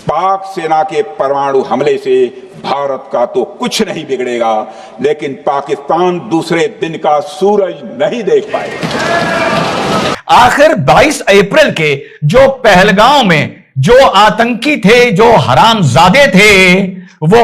पाक सेना के परमाणु हमले से भारत का तो कुछ नहीं बिगड़ेगा, लेकिन पाकिस्तान दूसरे दिन का सूरज नहीं देख पाएगा। आखिर 22 अप्रैल के जो पहलगांव में जो आतंकी थे, जो हरामजादे थे, वो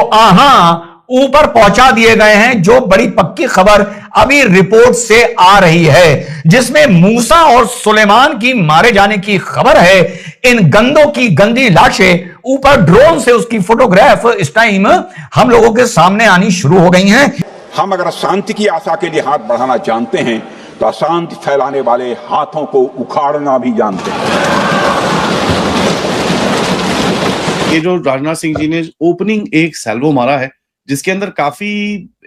ऊपर पहुंचा दिए गए हैं। जो बड़ी पक्की खबर अभी रिपोर्ट से आ रही है, जिसमें मूसा और सुलेमान की मारे जाने की खबर है। इन गंदों की गंदी लाशें ऊपर ड्रोन से उसकी फोटोग्राफ इस टाइम हम लोगों के सामने आनी शुरू हो गई हैं। हम अगर शांति की आशा के लिए हाथ बढ़ाना जानते हैं तो अशांति फैलाने वाले हाथों को उखाड़ना भी जानते हैं। ये जो राजनाथ सिंह जी ने ओपनिंग एक सैल्वो मारा है, जिसके अंदर काफी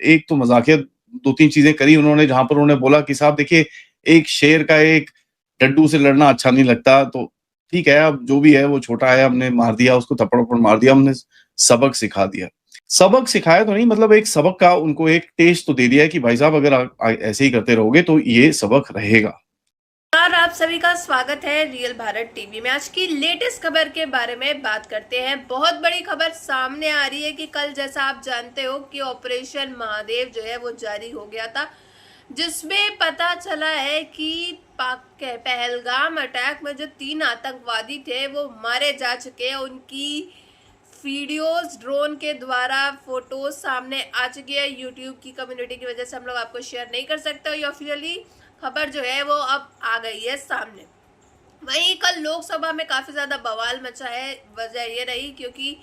एक तो मजाकिया 2-3 चीजें करी उन्होंने, जहां पर उन्होंने बोला कि साहब देखिए, एक शेर का एक डड्डू से लड़ना अच्छा नहीं लगता, तो ठीक है, अब जो भी है वो छोटा है, हमने मार दिया उसको, थप्पड़ मार दिया, हमने सबक सिखा दिया। सबक सिखाया तो नहीं, मतलब एक सबक का उनको एक टेस्ट तो दे दिया है कि भाई साहब अगर ऐसे ही करते रहोगे तो ये सबक रहेगा। आप सभी का स्वागत है रियल भारत टीवी में। आज की लेटेस्ट खबर के बारे में बात करते हैं। बहुत बड़ी खबर सामने आ रही है कि कल, जैसा आप जानते हो, कि ऑपरेशन महादेव जो है वो जारी हो गया था, जिसमें पता चला है कि पहलगाम अटैक में जो 3 आतंकवादी थे वो मारे जा चुके हैं। उनकी वीडियोस, ड्रोन के द्वारा फोटोज सामने आ चुकी है। यूट्यूब की कम्युनिटी की वजह से हम लोग आपको शेयर नहीं कर सकते। ये ऑफिशियली खबर जो है वो अब आ गई है सामने। वहीं कल लोकसभा में काफी ज्यादा बवाल मचा है। वजह ये रही क्योंकि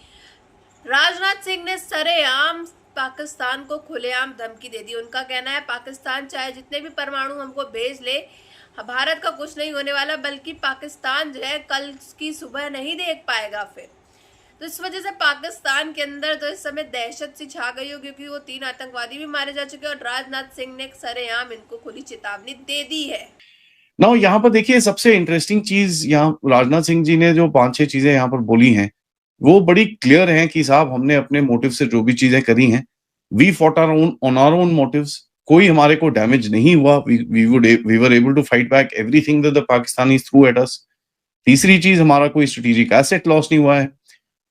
राजनाथ सिंह ने सरेआम पाकिस्तान को खुलेआम धमकी दे दी। उनका कहना है पाकिस्तान चाहे जितने भी परमाणु हमको भेज ले, भारत का कुछ नहीं होने वाला, बल्कि पाकिस्तान जो है कल की सुबह नहीं देख पाएगा फिर। तो इस वजह से पाकिस्तान के अंदर तो इस समय दहशत सी छा गई हो, क्योंकि वो 3 आतंकवादी भी मारे जा चुके हैं और राजनाथ सिंह ने सरेआम इनको खुली चेतावनी दे दी है। नाउ यहाँ पर देखिए, सबसे इंटरेस्टिंग चीज, यहाँ राजनाथ सिंह जी ने जो 5-6 चीजें यहाँ पर बोली हैं, वो बड़ी क्लियर हैं कि साहब हमने अपने मोटिव से जो भी चीजें करी हैं, we fought on our own motives, कोई हमारे को डैमेज नहीं हुआ, we were able to fight back everything that the Pakistanis threw at us. तीसरी चीज, हमारा कोई स्ट्रेटेजिक एसेट लॉस नहीं हुआ है।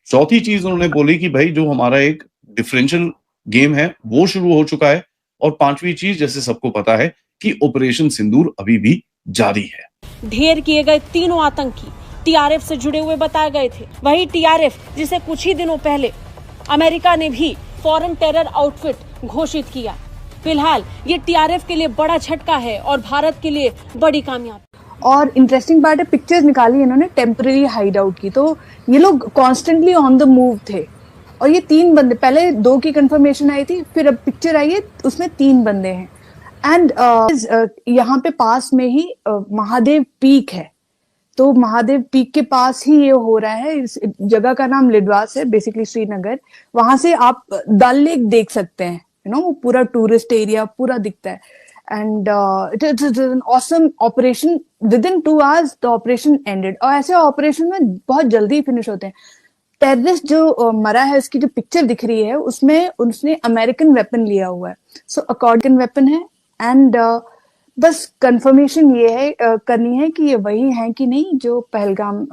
चौथी चीज उन्होंने बोली कि भाई जो हमारा एक डिफरेंशियल गेम है वो शुरू हो चुका है। और 5वीं चीज, जैसे सबको पता है कि ऑपरेशन सिंदूर अभी भी जारी है। ढेर किए गए तीनों आतंकी टीआरएफ से जुड़े हुए बताए गए थे। वही टीआरएफ जिसे कुछ ही दिनों पहले अमेरिका ने भी फॉरेन टेरर आउटफिट घोषित किया। फिलहाल ये टीआरएफ के लिए बड़ा झटका है और भारत के लिए बड़ी कामयाबी। और इंटरेस्टिंग पार्ट है, पिक्चर्स निकाली इन्होंने टेम्पररी हाइड आउट की, तो ये लोग कॉन्स्टेंटली ऑन द मूव थे। और ये 3 बंदे, पहले 2 की कंफर्मेशन आई थी, फिर अब पिक्चर आई है, उसमें 3 बंदे हैं। एंड यहाँ पे पास में ही महादेव पीक है, तो महादेव पीक के पास ही ये हो रहा है। इस जगह का नाम लिडवास है, बेसिकली श्रीनगर। वहां से आप डल लेक देख सकते हैं, वो पूरा टूरिस्ट एरिया पूरा दिखता है। And it is an awesome operation. Within 2 hours the operation ended. और ऐसे ऑपरेशन में बहुत जल्दी फिनिश होते हैं। टेररिस्ट जो मरा है, उसकी जो पिक्चर दिख रही है, उसमें उसने अमेरिकन वेपन लिया हुआ है, सो अकॉर्डिंग वेपन है। एंड बस कंफर्मेशन ये है करनी है कि ये वही है कि नहीं जो पहलगाम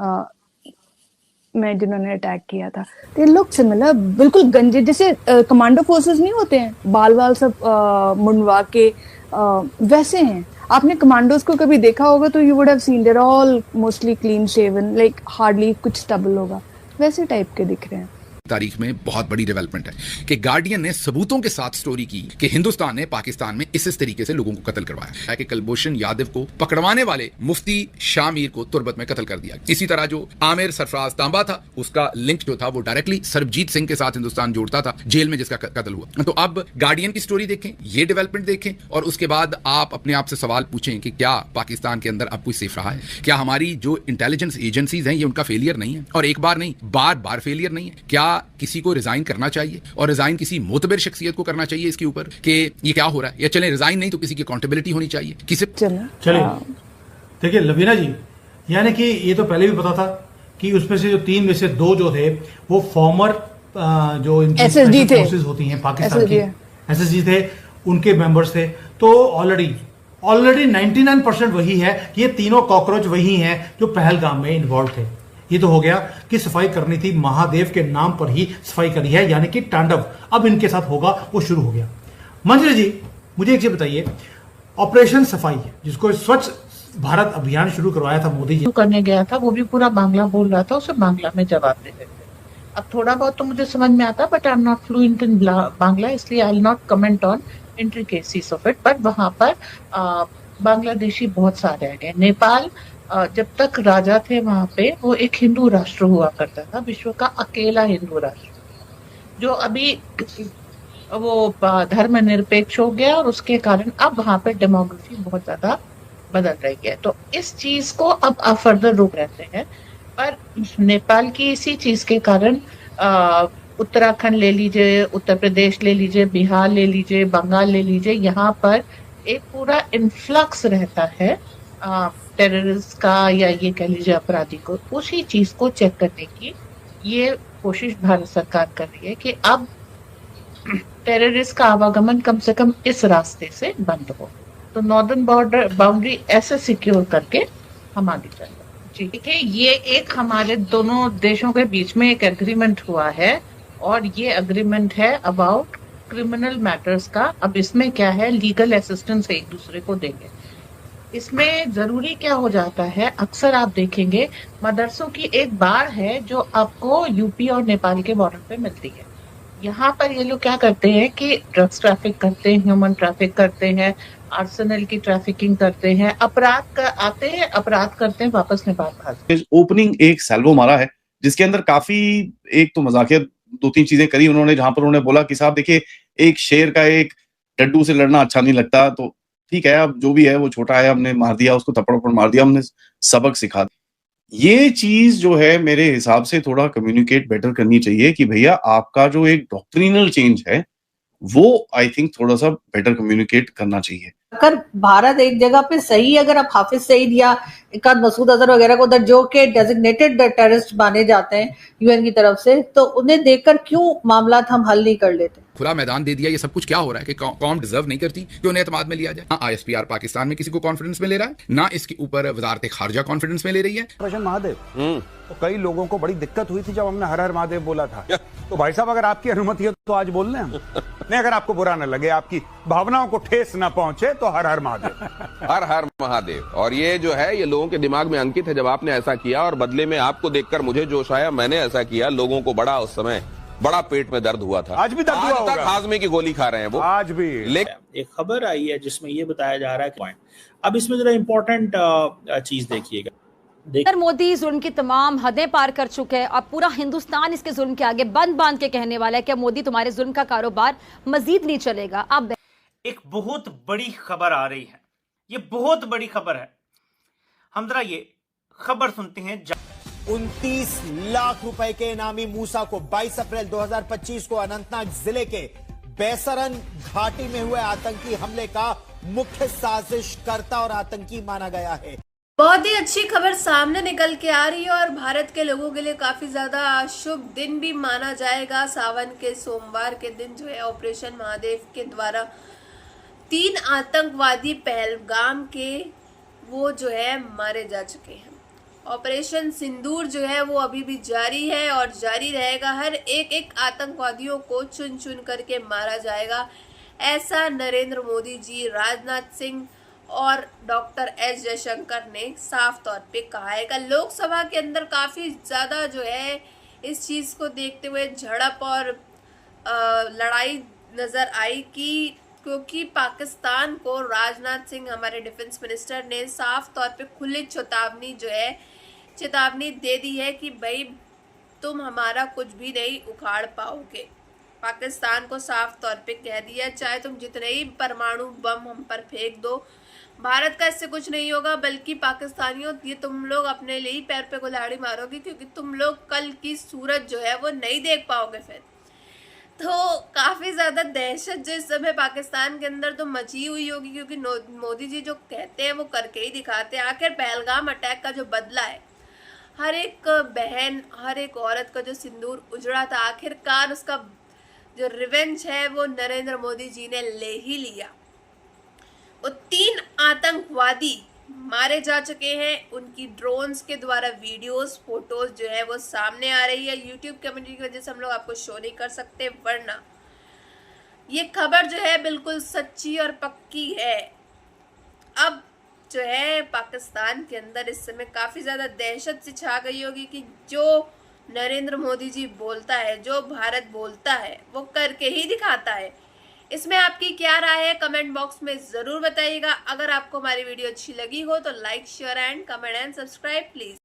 में जिन्होंने अटैक किया था। तो ये लोग सिमिलर, बिल्कुल गंजे जैसे कमांडो फोर्सेस नहीं होते हैं, बाल सब मुंडवा के वैसे हैं। आपने कमांडोज को कभी देखा होगा तो you would have seen there all mostly clean shaven, like hardly कुछ स्टबल होगा, वैसे टाइप के दिख रहे हैं। तारीख में बहुत बड़ी डेवलपमेंट है कि गार्डियन ने सबूतों के साथ स्टोरी की कि हिंदुस्तान ने पाकिस्तान में इस तरीके से लोगों को कत्ल करवाया है कि कुलभूषण यादव को पकड़वाने वाले मुफ्ती शाह मीर को तुर्बत में कत्ल कर दिया। इसी तरह जो आमिर सरफराज तांबा था, उसका लिंक जो था वो डायरेक्टली सरबजीत सिंह के साथ हिंदुस्तान जोड़ता था, जेल में जिसका कत्ल हुआ। तो अब गार्डियन की स्टोरी देखें, ये डेवलपमेंट देखें, और उसके बाद आप अपने आप से सवाल पूछें कि क्या पाकिस्तान के अंदर अब कोई सेफ रहा है? क्या हमारी जो इंटेलिजेंस एजेंसीज हैं ये उनका फेलियर नहीं है? और एक बार नहीं, बार बार फेलियर नहीं है? क्या किसी को रिजाइन करना चाहिए, और रिजाइन किसी मोतबर शख्सियत को करना चाहिए इसके ऊपर कि ये क्या हो रहा है? या चले रिजाइन नहीं तो किसी की अकाउंटेबिलिटी होनी चाहिए, किसी चलिए। देखिए लवीना जी, यानी कि ये तो पहले भी पता था कि उसमें से जो 3 में से 2 जो थे वो फॉर्मर जो एसएसडी थे, फोर्सेस होती हैं पाकिस्तान की, एसएसडी थे, उनके मेंबर्स थे। तो ऑलरेडी 99% वही है कि ये तीनों कॉकरोच वही हैं जो पहलगाम में इन्वॉल्व थे। ये तो हो गया कि सफाई करनी थी, महादेव के नाम पर ही सफाई करी है, यानी कि तांडव अब इनके साथ होगा वो शुरू हो गया। मंजरी जी, मुझे एक चीज बताइए, ऑपरेशन सफाई जिसको स्वच्छ भारत अभियान शुरू करवाया था मोदी जी करने गया था, वो भी पूरा बांग्ला बोल रहा था, उसे बांग्ला में जवाब दे रहे थे। अब थोड़ा बहुत तो मुझे समझ में आता, but I am not fluent in Bangla, इसलिए I will not comment on intricacies of it. But वहां पर बांग्लादेशी बहुत सारे आ गए। नेपाल जब तक राजा थे वहां पे, वो एक हिंदू राष्ट्र हुआ करता था, विश्व का अकेला हिंदू राष्ट्र, जो अभी वो धर्मनिरपेक्ष हो गया, और उसके कारण अब वहां पे डेमोग्राफी बहुत ज्यादा बदल रही है। तो इस चीज को अब फर्दर रोक रहते हैं, पर नेपाल की इसी चीज के कारण उत्तराखंड ले लीजिए, उत्तर प्रदेश ले लीजिए, बिहार ले लीजिए, बंगाल ले लीजिए, यहाँ पर एक पूरा इन्फ्लक्स रहता है टेररिस्ट का, या ये कह लीजिए अपराधी को। उसी चीज को चेक करने की ये कोशिश भारत सरकार कर रही है कि अब टेररिस्ट का आवागमन कम से कम इस रास्ते से बंद हो। तो नॉर्दर्न बॉर्डर बाउंड्री ऐसे सिक्योर करके हम आगे चल रहे हैं। जी देखिए, ये एक हमारे दोनों देशों के बीच में एक एग्रीमेंट हुआ है, और ये एग्रीमेंट है अबाउट क्रिमिनल मैटर्स का। अब इसमें क्या है, लीगल असिस्टेंस एक दूसरे को देंगे। इसमें जरूरी क्या हो जाता है, अक्सर आप देखेंगे मदरसों की एक बाढ़ है जो आपको यूपी और नेपाल के बॉर्डर पे मिलती है। यहाँ पर ये लोग क्या करते हैं कि ड्रग्स ट्रैफिक करते हैं, ह्यूमन ट्रैफिक करते हैं, आर्सेनल की ट्रैफिकिंग करते हैं, आते हैं, अपराध करते हैं, वापस नेपाल भागते। ओपनिंग एक सैल्वो मारा है, जिसके अंदर काफी एक तो मजाकिया 2-3 चीजें करी उन्होंने, जहां पर उन्होंने बोला कि साहब देखिए, एक शेर का एक डड्डू से लड़ना अच्छा नहीं लगता, तो ठीक है, अब जो भी है वो छोटा है, हमने मार दिया उसको, थप्पड़ मार दिया, हमने सबक सिखा दिया। ये चीज जो है मेरे हिसाब से थोड़ा कम्युनिकेट बेटर करनी चाहिए कि भैया आपका जो एक डॉक्ट्रिनल चेंज है वो आई थिंक थोड़ा सा बेटर कम्युनिकेट करना चाहिए। अगर भारत एक जगह पे सही, अगर आप हाफिज सईद या एक आध मसूद अजहर वगैरह को उधर जो के डेजिग्नेटेड टेररिस्ट माने जाते हैं यूएन की तरफ से, तो उन्हें देखकर क्यों मामला हम हल नहीं कर लेते? खुला मैदान दे दिया। ये सब कुछ क्या हो रहा है कि कौम डिजर्व नहीं करती कि उन्हें एतमाद में लिया जाए। ना ISPR पाकिस्तान में किसी को कॉन्फिडेंस में ले रहा है, ना इसके ऊपर वजारत खारजा कॉन्फिडेंस में ले रही है। ऑपरेशन महादेव, तो कई लोगों को बड़ी दिक्कत हुई थी जब हमने हर हर महादेव बोला था। तो भाई साहब, अगर आपकी अनुमति है तो आज बोल लें हम। नहीं, अगर आपको बुरा न लगे, आपकी भावनाओं को ठेस न पहुंचे, तो हर हर महादेव। हर हर महादेव। और ये जो है, ये लोगों के दिमाग में अंकित है। जब आपने ऐसा किया और बदले में आपको देखकर मुझे जोश आया, मैंने ऐसा किया, लोगों को बड़ा उस समय बड़ा पेट में दर्द हुआ था। आज भी दर्द हुआ होगा। हाजमे की गोली खा रहे हैं वो आज भी। एक खबर आई है जिसमें ये बताया जा रहा है कि अब इसमें जरा इंपॉर्टेंट चीज देखिएगा। मोदी जुल्म की तमाम हदें पार कर चुके हैं। अब पूरा हिंदुस्तान इसके जुल्म के आगे बंद बांध के कहने वाला है कि मोदी तुम्हारे जुल्म का कारोबार मजीद नहीं चलेगा। अब एक बहुत बड़ी खबर आ रही है, ये बहुत बड़ी खबर है। हम जरा ये खबर सुनते हैं। 29 लाख रुपए के इनामी मूसा को 22 अप्रैल 2025 को अनंतनाग जिले के बैसरन घाटी में हुए आतंकी हमले का मुख्य साजिशकर्ता और आतंकी माना गया है। बहुत ही अच्छी खबर सामने निकल के आ रही है और भारत के लोगों के लिए काफी ज्यादा शुभ दिन भी माना जाएगा। सावन के सोमवार के दिन जो है ऑपरेशन महादेव के द्वारा 3 आतंकवादी पहलगाम के वो जो है मारे जा चुके हैं। ऑपरेशन सिंदूर जो है वो अभी भी जारी है और जारी रहेगा। हर एक आतंकवादियों को चुन चुन करके मारा जाएगा, ऐसा नरेंद्र मोदी जी, राजनाथ सिंह और डॉक्टर एस जयशंकर ने साफ तौर पे कहा है। कल लोकसभा के अंदर काफी ज्यादा जो है इस चीज को देखते हुए झड़प और लड़ाई नजर आई क्योंकि पाकिस्तान को राजनाथ सिंह, हमारे डिफेंस मिनिस्टर, ने साफ तौर पे खुली चेतावनी दे दी है कि भाई तुम हमारा कुछ भी नहीं उखाड़ पाओगे। पाकिस्तान को साफ तौर पे कह दिया, चाहे तुम जितने ही परमाणु बम हम पर फेंक दो, भारत का इससे कुछ नहीं होगा, बल्कि पाकिस्तानियों ये तुम लोग अपने लिए ही पैर पे कुल्हाड़ी मारोगे, क्योंकि तुम लोग कल की सूरत जो है वो नहीं देख पाओगे फिर। तो काफी ज्यादा दहशत जो इस समय पाकिस्तान के अंदर तो मची हुई होगी, क्योंकि मोदी जी जो कहते हैं वो करके ही दिखाते हैं। आखिर पहलगाम अटैक का जो बदला है, हर एक बहन, हर एक औरत का जो सिंदूर उजड़ा था, आखिरकार उसका जो रिवेंज है वो नरेंद्र मोदी जी ने ले ही लिया। वो 3 आतंकवादी मारे जा चुके हैं। उनकी ड्रोन्स के द्वारा वीडियोस फोटोज जो है वो सामने आ रही है। यूट्यूब कम्युनिटी की वजह से हम लोग आपको शो नहीं कर सकते, वरना ये खबर जो है बिल्कुल सच्ची और पक्की है। अब जो है पाकिस्तान के अंदर इस समय काफ़ी ज़्यादा दहशत सी छा गई होगी कि जो नरेंद्र मोदी जी बोलता है, जो भारत बोलता है, वो करके ही दिखाता है। इसमें आपकी क्या राय है कमेंट बॉक्स में ज़रूर बताइएगा। अगर आपको हमारी वीडियो अच्छी लगी हो तो like, share and comment and subscribe please.